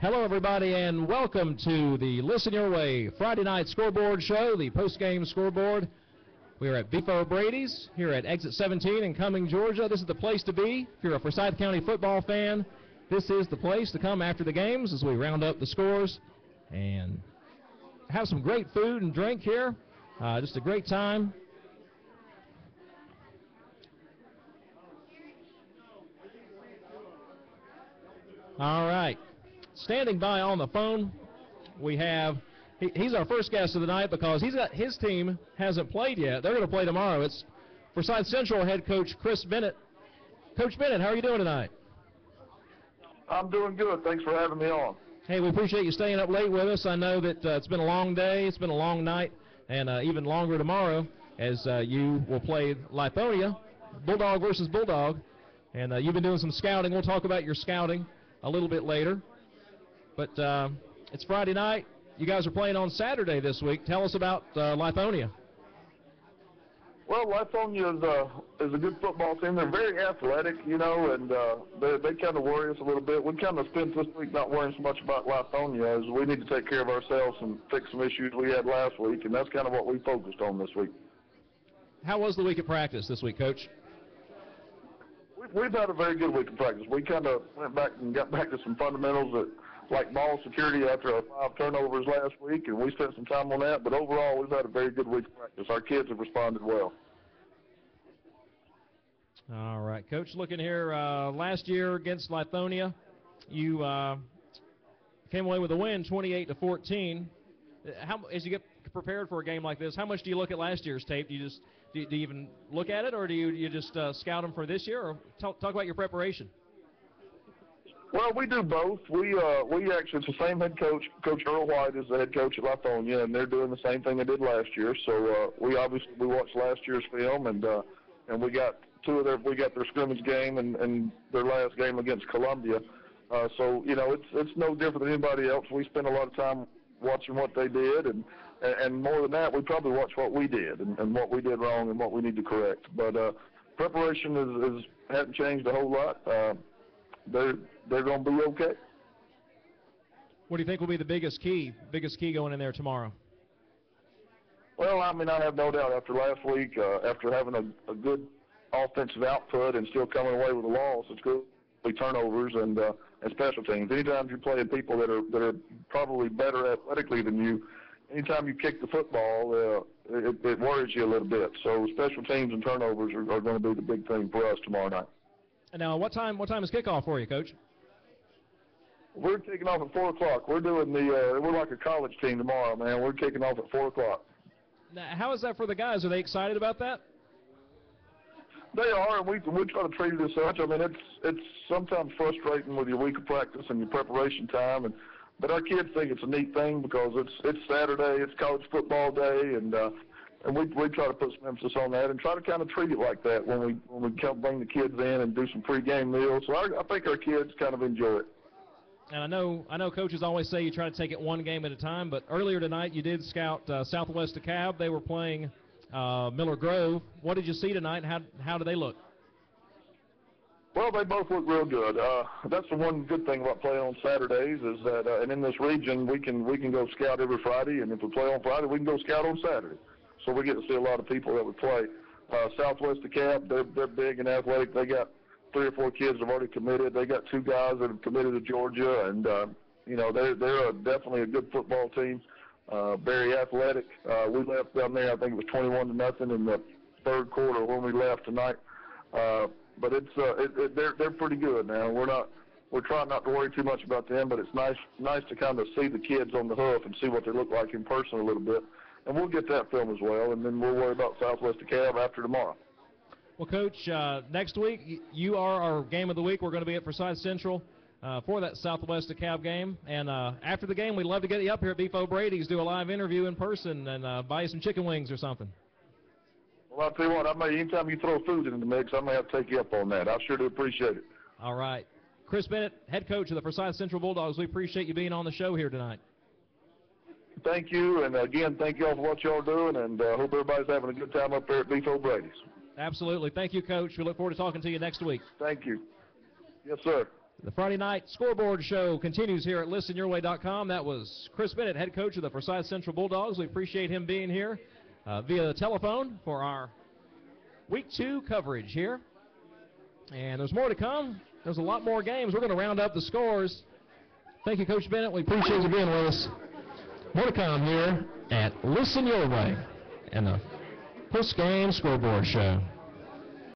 Hello, everybody, and welcome to the Listen Your Way Friday night scoreboard show, the post-game scoreboard. We are at Beef O Brady's here at Exit 17 in Cumming, Georgia. This is the place to be. If you're a Forsyth County football fan, this is the place to come after the games as we round up the scores and have some great food and drink here. Just a great time. All right. Standing by on the phone, we have, he's our first guest of the night because his team hasn't played yet. They're going to play tomorrow. It's Forsyth Central head coach Chris Bennett. Coach Bennett, how are you doing tonight? I'm doing good. Thanks for having me on. Hey, we appreciate you staying up late with us. I know that it's been a long day, it's been a long night, and even longer tomorrow as you will play Lithonia, Bulldog versus Bulldog. And you've been doing some scouting. We'll talk about your scouting a little bit later. But it's Friday night. You guys are playing on Saturday this week. Tell us about Lithonia. Well, Lithonia is a good football team. They're very athletic, you know, and they kind of worry us a little bit. We kind of spent this week not worrying so much about Lithonia as we need to take care of ourselves and fix some issues we had last week, and that's kind of what we focused on this week. How was the week of practice this week, Coach? We've had a very good week of practice. We kind of went back and got back to some fundamentals that, like ball security after our 5 turnovers last week, and we spent some time on that. But overall, we've had a very good week of practice. Our kids have responded well. All right, Coach, looking here, last year against Lithonia, you came away with a win, 28-14. As you get prepared for a game like this, how much do you look at last year's tape? Do you just do you even look at it, or do you just scout them for this year? Or talk about your preparation. Well, we do both. We actually, it's the same head coach. Coach Earl White is the head coach at Lithonia, and they're doing the same thing they did last year. So we watched last year's film, and we got their scrimmage game and their last game against Columbia. So you know, it's no different than anybody else. We spend a lot of time watching what they did, and more than that, we probably watch what we did and what we did wrong and what we need to correct. But preparation hasn't changed a whole lot. They're going to be okay. What do you think will be the biggest key going in there tomorrow? Well, I mean, I have no doubt after last week, after having a good offensive output and still coming away with a loss, it's going to be turnovers and special teams. Anytime you're playing people that are probably better athletically than you, anytime you kick the football, it worries you a little bit. So special teams and turnovers are going to be the big thing for us tomorrow night. And now, what time is kickoff for you, Coach? We're kicking off at 4 o'clock. We're doing we're like a college team tomorrow, man. We're kicking off at 4 o'clock. Now, how is that for the guys? Are they excited about that? They are, and we try to treat it as such. I mean, it's sometimes frustrating with your week of practice and your preparation time, but our kids think it's a neat thing because it's Saturday, it's college football day, and we try to put some emphasis on that and try to kind of treat it like that when we come bring the kids in and do some pre-game meals. So I think our kids kind of enjoy it. And I know coaches always say you try to take it one game at a time, but earlier tonight you did scout Southwest DeKalb. They were playing Miller Grove. What did you see tonight, and how do they look? Well, they both look real good. That's the one good thing about playing on Saturdays is that, and in this region, we can go scout every Friday, and if we play on Friday, we can go scout on Saturday. So we get to see a lot of people that would play. Southwest DeKalb, they're big and athletic. They got 3 or 4 kids that have already committed. They got 2 guys that have committed to Georgia, and you know, they're definitely a good football team. Very athletic. We left down there, I think it was 21-0 in the 3rd quarter when we left tonight. But they're pretty good now. We're trying not to worry too much about them, but it's nice to kind of see the kids on the hoof and see what they look like in person a little bit. And we'll get that film as well, and then we'll worry about Southwest DeKalb after tomorrow. Well, Coach, next week you are our game of the week. We're going to be at Forsyth Central for that Southwest DeKalb game. And after the game, we'd love to get you up here at Beef O Brady's, do a live interview in person, and buy you some chicken wings or something. Well, I'll tell you what, anytime you throw food in the mix, I may have to take you up on that. I sure do appreciate it. All right. Chris Bennett, head coach of the Forsyth Central Bulldogs, we appreciate you being on the show here tonight. Thank you, and again, thank you all for what y'all are doing, and hope everybody's having a good time up there at Beef O Brady's. Absolutely. Thank you, Coach. We look forward to talking to you next week. Thank you. Yes, sir. The Friday night scoreboard show continues here at listenyourway.com. That was Chris Bennett, head coach of the Forsyth Central Bulldogs. We appreciate him being here via the telephone for our Week 2 coverage here. And there's more to come. There's a lot more games. We're going to round up the scores. Thank you, Coach Bennett. We appreciate you being with us. More to come here at Listen Your Way and the post-game scoreboard show.